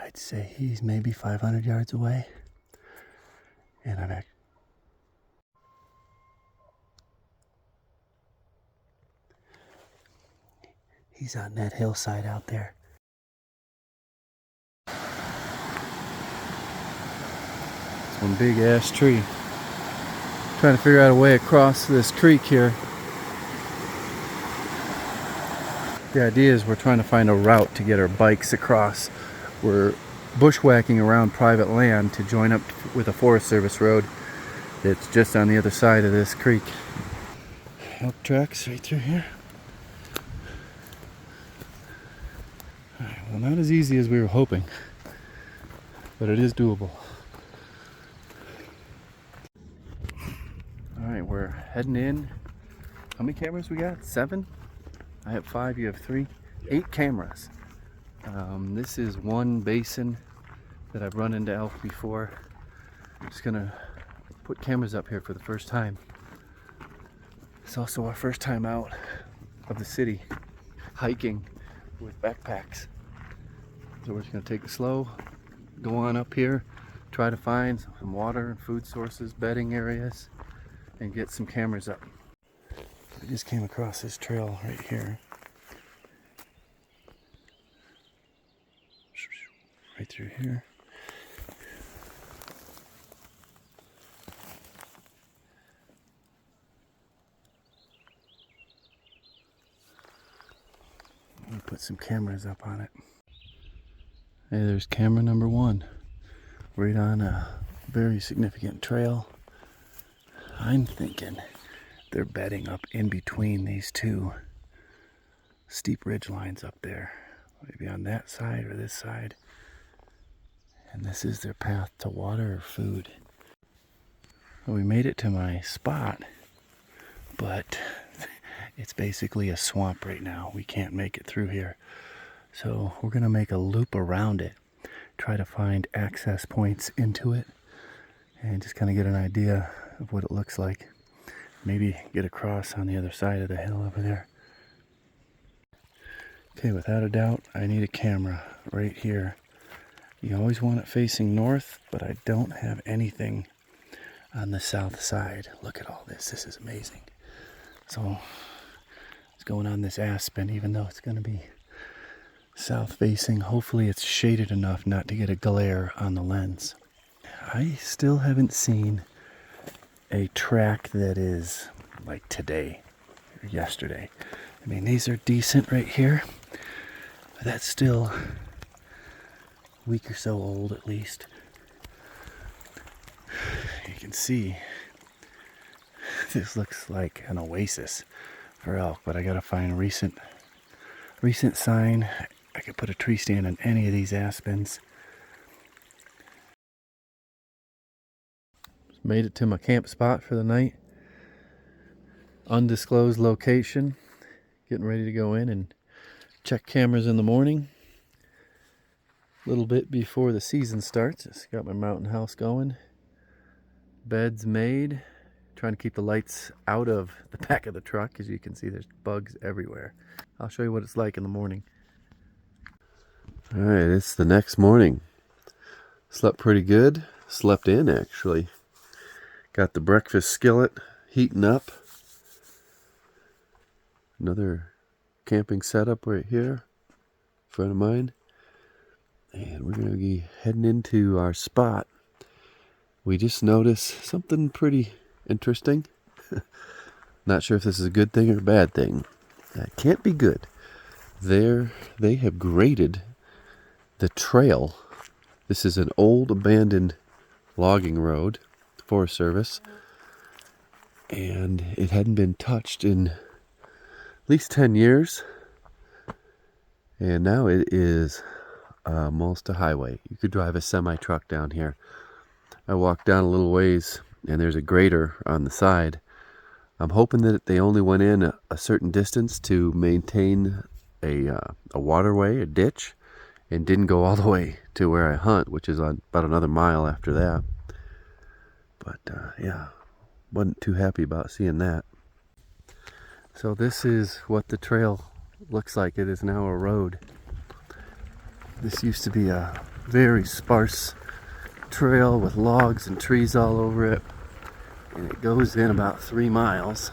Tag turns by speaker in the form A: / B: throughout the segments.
A: I'd say he's maybe 500 yards away. And he's on that hillside out there. It's one big ash tree. Trying to figure out a way across this creek here. The idea is we're trying to find a route to get our bikes across. We're bushwhacking around private land to join up with a Forest Service road that's just on the other side of this creek. Elk tracks right through here. Alright, well, not as easy as we were hoping, but it is doable. Alright, we're heading in. How many cameras we got? 7? I have 5, you have 3. 8 cameras. This is one basin that I've run into elk before. I'm just gonna put cameras up here for the first time. It's also our first time out of the city hiking with backpacks. So we're just gonna take it slow, go on up here, try to find some water and food sources, bedding areas, and get some cameras up. I just came across this trail right here. Right through here. I'm gonna put some cameras up on it. Hey, there's camera number 1. Right on a very significant trail. I'm thinking they're bedding up in between these two steep ridge lines up there. Maybe on that side or this side. And this is their path to water or food. Well, we made it to my spot, but it's basically a swamp right now. We can't make it through here. So we're gonna make a loop around it, try to find access points into it, and just kind of get an idea of what it looks like. Maybe get across on the other side of the hill over there. Okay, without a doubt, I need a camera right here. You always want it facing north, but I don't have anything on the south side. Look at all this. This is amazing. So it's going on this aspen, even though it's going to be south facing. Hopefully it's shaded enough not to get a glare on the lens. I still haven't seen a track that is like today or yesterday. I mean, these are decent right here, but that's still a week or so old at least. You can see this looks like an oasis for elk, but I gotta find a recent sign. I could put a tree stand on any of these aspens. Made it to my camp spot for the night. Undisclosed location. Getting ready to go in and check cameras in the morning. A little bit before the season starts. Just got my mountain house going. Beds made. Trying to keep the lights out of the back of the truck. As you can see, there's bugs everywhere. I'll show you what it's like in the morning. Alright, it's the next morning. Slept pretty good. Slept in actually. Got the breakfast skillet heating up. Another camping setup right here in front of mine. And we're going to be heading into our spot. We just noticed something pretty interesting. Not sure if this is a good thing or a bad thing. That can't be good. They have graded the trail. This is an old abandoned logging road, Forest Service, and it hadn't been touched in at least 10 years, and now it is almost a highway. You could drive a semi-truck down here. I walked down a little ways and there's a grader on the side. I'm hoping that they only went in a certain distance to maintain a waterway, a ditch, and didn't go all the way to where I hunt, which is on about another mile after that. But yeah, wasn't too happy about seeing that. So this is what the trail looks like. It is now a road. This used to be a very sparse trail with logs and trees all over it, and it goes in about 3 miles.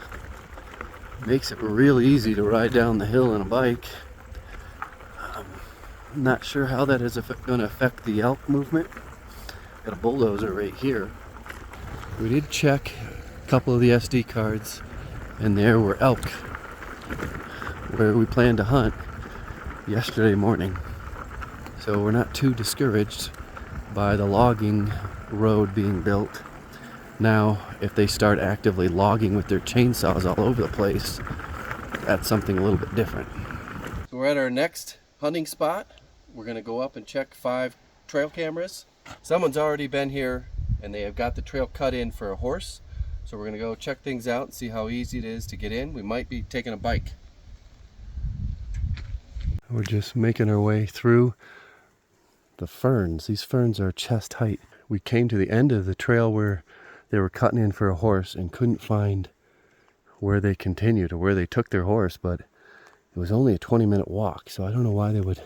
A: Makes it real easy to ride down the hill on a bike. I'm not sure how that is going to affect the elk movement. Got a bulldozer right here. We did check a couple of the SD cards, and there were elk where we planned to hunt yesterday morning. So we're not too discouraged by the logging road being built. Now, if they start actively logging with their chainsaws all over the place, that's something a little bit different. So we're at our next hunting spot. We're going to go up and check 5 trail cameras. Someone's already been here and they have got the trail cut in for a horse. So we're going to go check things out and see how easy it is to get in. We might be taking a bike. We're just making our way through the ferns. These ferns are chest height. We came to the end of the trail where they were cutting in for a horse and couldn't find where they continued or where they took their horse, but it was only a 20-minute walk, so I don't know why they would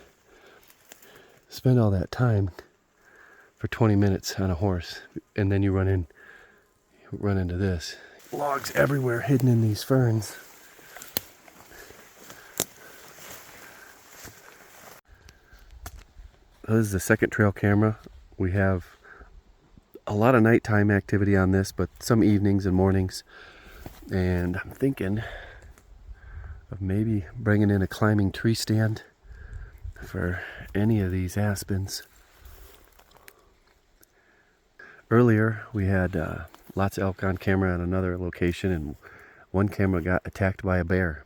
A: spend all that time for 20 minutes on a horse, and then you run into this. Logs everywhere hidden in these ferns. This is the second trail camera. We have a lot of nighttime activity on this, but some evenings and mornings. And I'm thinking of maybe bringing in a climbing tree stand for any of these aspens. Earlier we had lots of elk on camera at another location, and one camera got attacked by a bear.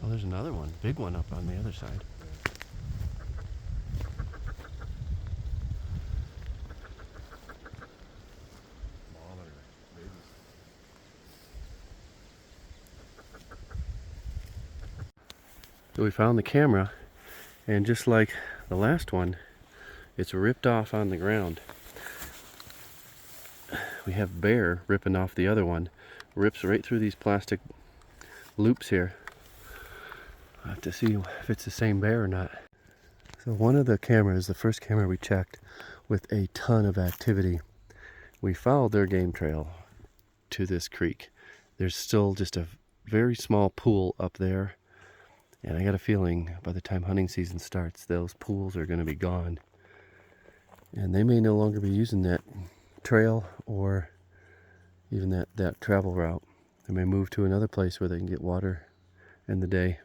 A: Oh, there's another one, big one up on the other side. So we found the camera, and just like the last one, it's ripped off on the ground. We have bear ripping off the other one. Rips right through these plastic loops here. I'll have to see if it's the same bear or not. So one of the cameras, the first camera we checked with a ton of activity, we followed their game trail to this creek. There's still just a very small pool up there, and I got a feeling by the time hunting season starts, those pools are going to be gone. And they may no longer be using that trail or even that travel route. They may move to another place where they can get water in the day.